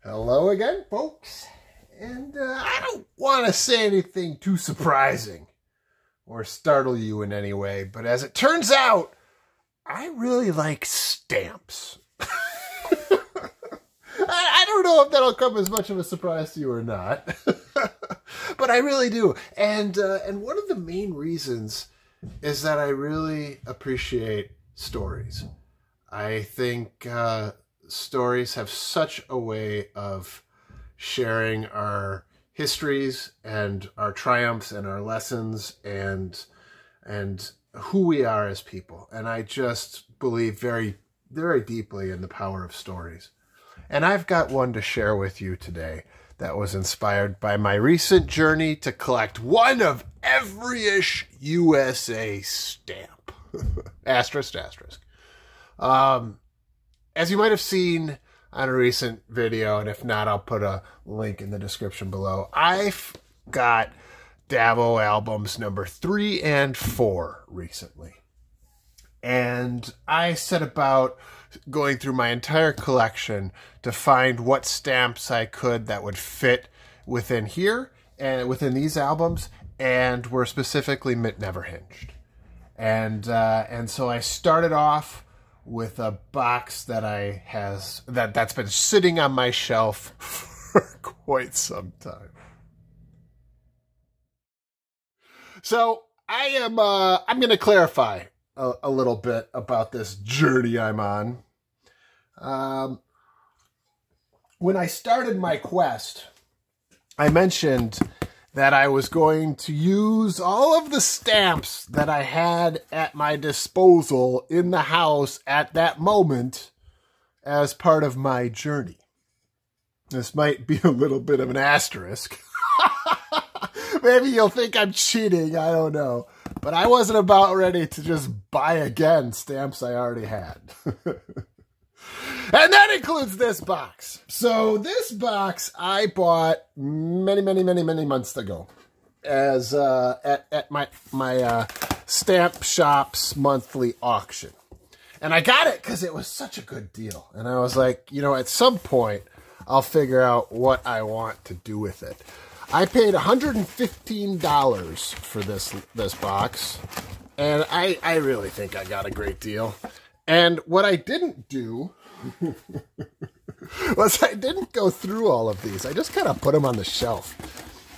Hello again, folks. And I don't want to say anything too surprising or startle you in any way, but as it turns out, I really like stamps. I don't know if that'll come as much of a surprise to you or not, but I really do. And one of the main reasons is that I really appreciate stories. I think stories have such a way of sharing our histories and our triumphs and our lessons and who we are as people. And I just believe very, very deeply in the power of stories. And I've got one to share with you today that was inspired by my recent journey to collect one of every-ish USA stamp. Asterisk, asterisk. As you might have seen on a recent video, and if not, I'll put a link in the description below, I've got Davo albums number 3 and 4 recently. And I set about going through my entire collection to find what stamps I could that would fit within here and within these albums, and were specifically mint never hinged. And so I started off with a box that that's been sitting on my shelf for quite some time. So I'm going to clarify a little bit about this journey I'm on. When I started my quest, I mentioned that I was going to use all of the stamps that I had at my disposal in the house at that moment as part of my journey. This might be a little bit of an asterisk. Maybe you'll think I'm cheating, I don't know. But I wasn't about ready to just buy again stamps I already had. And that includes this box. So this box I bought many months ago as at my Stamp Shop's monthly auction. And I got it because it was such a good deal. And I was like, you know, at some point I'll figure out what I want to do with it. I paid $115 for this box, and I really think I got a great deal. And what I didn't do was I didn't go through all of these. I just kind of put them on the shelf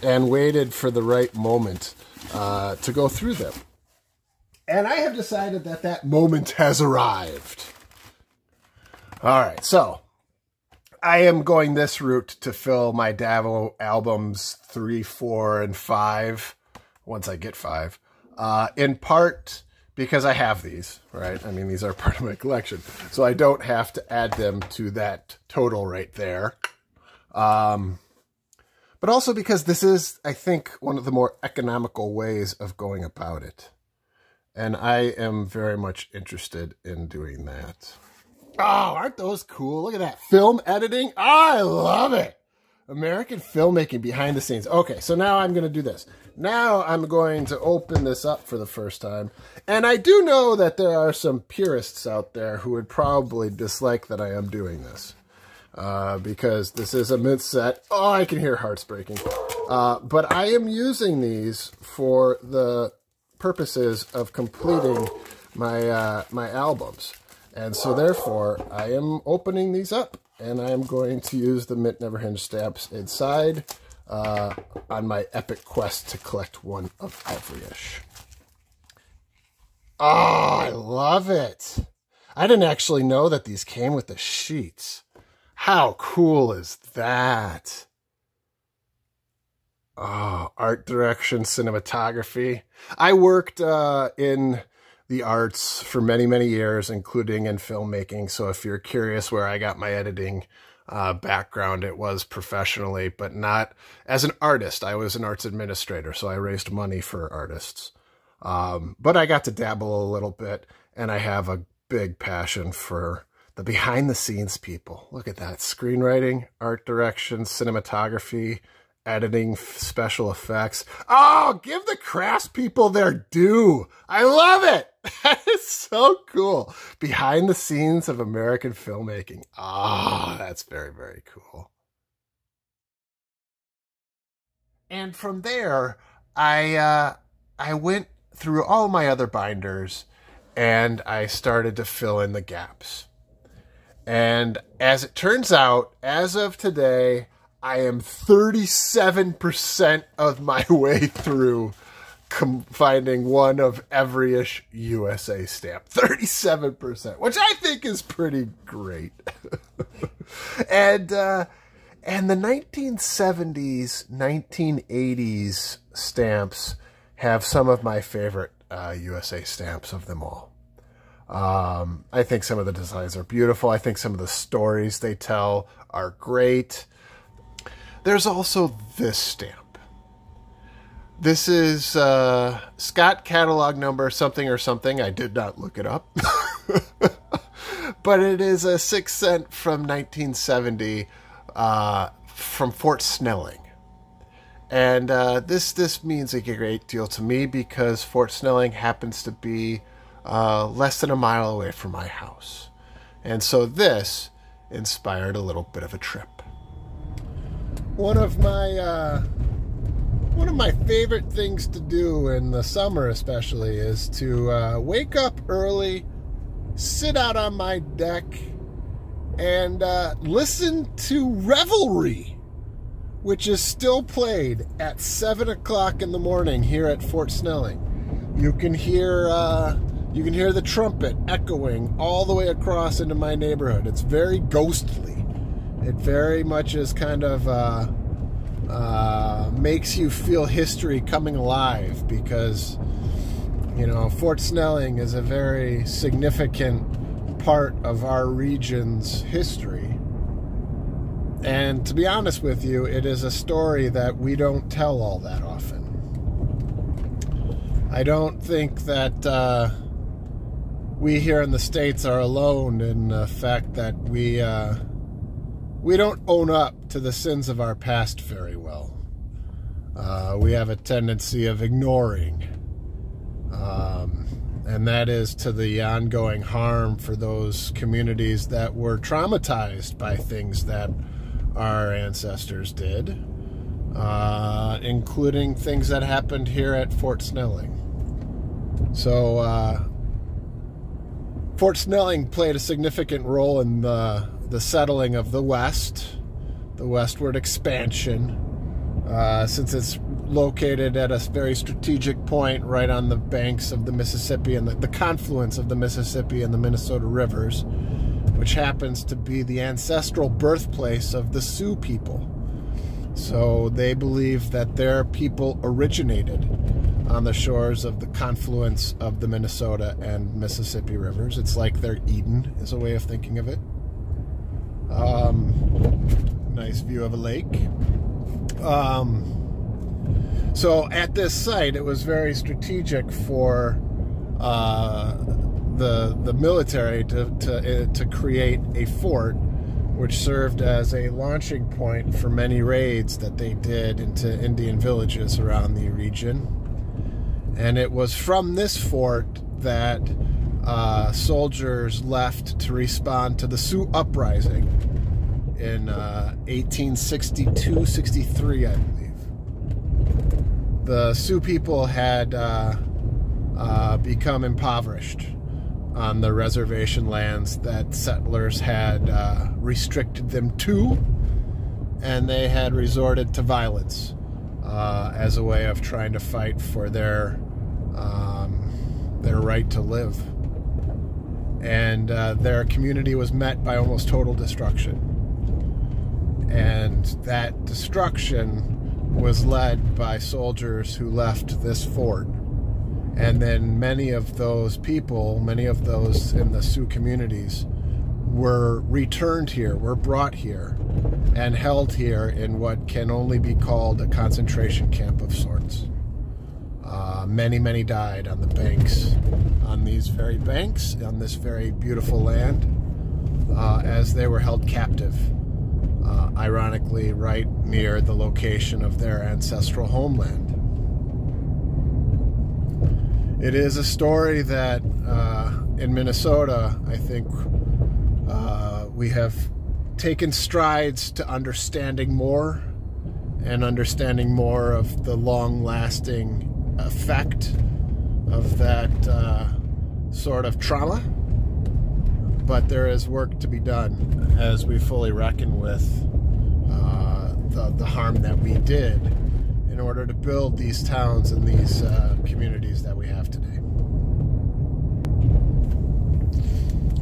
and waited for the right moment to go through them. And I have decided that that moment has arrived. All right, so I am going this route to fill my Davo albums 3, 4, and 5, once I get 5, in part because I have these, right? I mean, these are part of my collection, so I don't have to add them to that total right there. But also because this is, I think, one of the more economical ways of going about it. And I am very much interested in doing that. Oh, aren't those cool? Look at that. Film editing. Oh, I love it. American filmmaking behind the scenes. Okay, so now I'm going to do this. Now I'm going to open this up for the first time. And I do know that there are some purists out there who would probably dislike that I am doing this. Because this is a mint set. Oh, I can hear hearts breaking. But I am using these for the purposes of completing my, my albums. And so therefore, I am opening these up, and I am going to use the mint never hinged stamps inside on my epic quest to collect one of every-ish. Oh, I love it. I didn't actually know that these came with the sheets. How cool is that? Oh, art direction, cinematography. I worked in the arts for many years, including in filmmaking. So if you're curious where I got my editing background, it was professionally, but not as an artist. I was an arts administrator, so I raised money for artists. But I got to dabble a little bit, and I have a big passion for the behind-the-scenes people. Look at that. Screenwriting, art direction, cinematography, editing, special effects. Oh, give the craftspeople their due. I love it. That is so cool. Behind the scenes of American filmmaking. Ah, that's very, very cool. And from there, I went through all my other binders and I started to fill in the gaps. And as it turns out, as of today, I am 37% of my way through finding one of every-ish USA stamp. 37%, which I think is pretty great. And the 1970s, 1980s stamps have some of my favorite USA stamps of them all. I think some of the designs are beautiful. I think some of the stories they tell are great. There's also this stamp. This is Scott catalog number something or something. I did not look it up. But it is a 6 cent from 1970 from Fort Snelling. And this means a great deal to me because Fort Snelling happens to be less than a mile away from my house. And so this inspired a little bit of a trip. One of my favorite things to do in the summer especially is to wake up early, sit out on my deck, and listen to Revelry, which is still played at 7 o'clock in the morning here at Fort Snelling. You can hear the trumpet echoing all the way across into my neighborhood. It's very ghostly. It very much is kind of makes you feel history coming alive because, you know, Fort Snelling is a very significant part of our region's history. And to be honest with you, it is a story that we don't tell all that often. I don't think that we here in the States are alone in the fact that we don't own up to the sins of our past very well. We have a tendency of ignoring, and that is to the ongoing harm for those communities that were traumatized by things that our ancestors did, including things that happened here at Fort Snelling. So Fort Snelling played a significant role in the settling of the West, the westward expansion, since it's located at a very strategic point right on the banks of the Mississippi and the confluence of the Mississippi and the Minnesota rivers, which happens to be the ancestral birthplace of the Sioux people. So they believe that their people originated on the shores of the confluence of the Minnesota and Mississippi rivers. It's like their Eden is a way of thinking of it. Nice view of a lake. So at this site, it was very strategic for the military to create a fort, which served as a launching point for many raids that they did into Indian villages around the region. And it was from this fort that soldiers left to respond to the Sioux Uprising in 1862-63, I believe. The Sioux people had become impoverished on the reservation lands that settlers had restricted them to, and they had resorted to violence as a way of trying to fight for their right to live. And their community was met by almost total destruction. And that destruction was led by soldiers who left this fort. And then many of those people, many of those in the Sioux communities, were returned here, were brought here, and held here in what can only be called a concentration camp of sorts. Many died on the banks, on these very banks, on this very beautiful land, as they were held captive, ironically right near the location of their ancestral homeland. It is a story that in Minnesota, I think we have taken strides to understanding more and understanding more of the long-lasting effect of that sort of trauma. But there is work to be done as we fully reckon with the harm that we did in order to build these towns and these communities that we have today.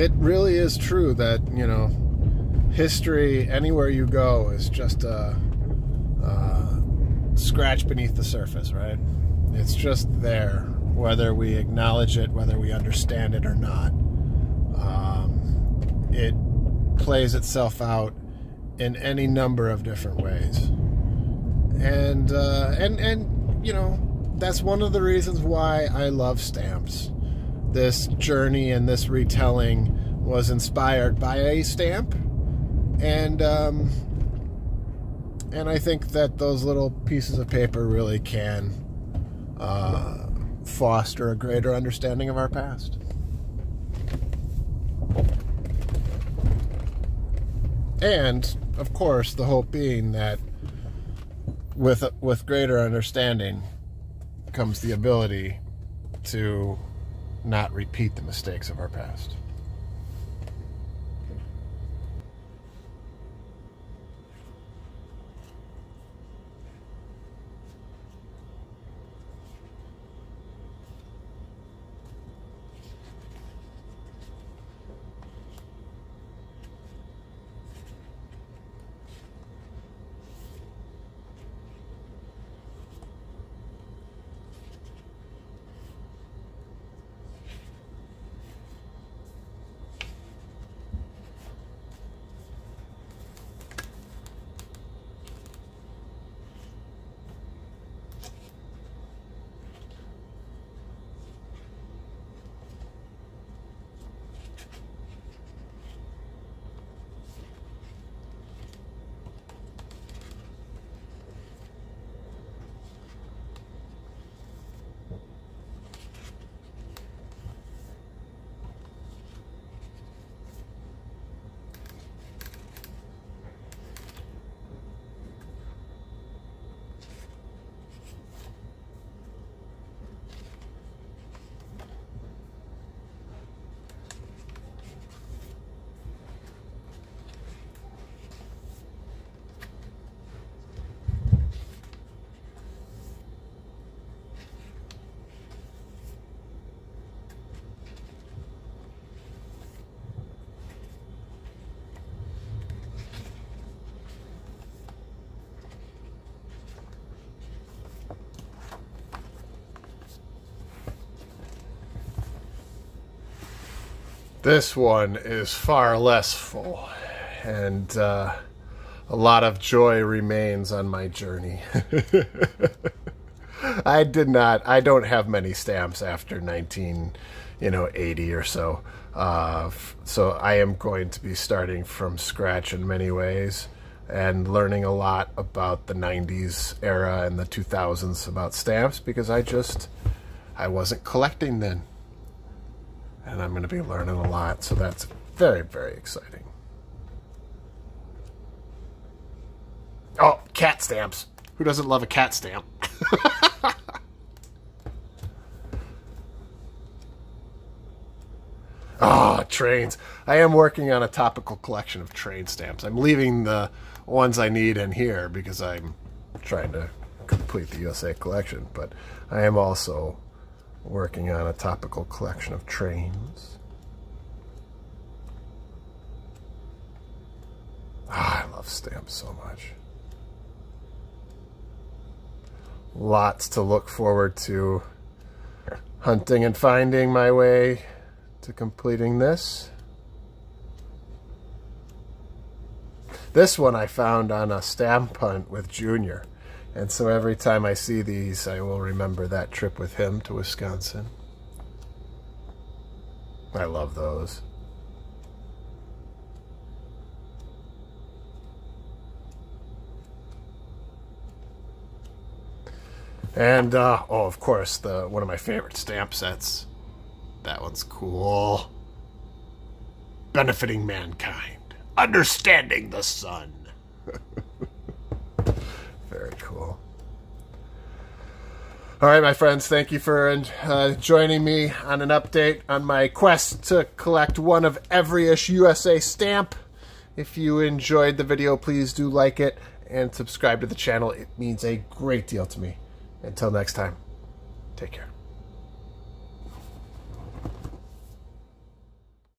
It really is true that, you know, history anywhere you go is just a scratch beneath the surface, right? It's just there, whether we acknowledge it, whether we understand it or not. It plays itself out in any number of different ways, and you know, that's one of the reasons why I love stamps. This journey and this retelling was inspired by a stamp, and I think that those little pieces of paper really can foster a greater understanding of our past. And, of course, the hope being that with greater understanding comes the ability to not repeat the mistakes of our past. This one is far less full, and a lot of joy remains on my journey. I don't have many stamps after 1980 or so. So I am going to be starting from scratch in many ways and learning a lot about the 90s era and the 2000s about stamps, because I wasn't collecting then. And I'm going to be learning a lot, so that's very, very exciting. Oh, cat stamps. Who doesn't love a cat stamp? Ah, trains. I am working on a topical collection of train stamps. I'm leaving the ones I need in here because I'm trying to complete the USA collection, but I am also working on a topical collection of trains. Ah, I love stamps so much. Lots to look forward to. Hunting and finding my way to completing this. This one I found on a stamp hunt with Junior. And so every time I see these, I will remember that trip with him to Wisconsin. I love those. And, oh, of course, one of my favorite stamp sets. That one's cool. Benefiting mankind. Understanding the sun. Very All right, my friends, thank you for joining me on an update on my quest to collect one of every-ish USA stamp. If you enjoyed the video, please do like it and subscribe to the channel. It means a great deal to me. Until next time, take care.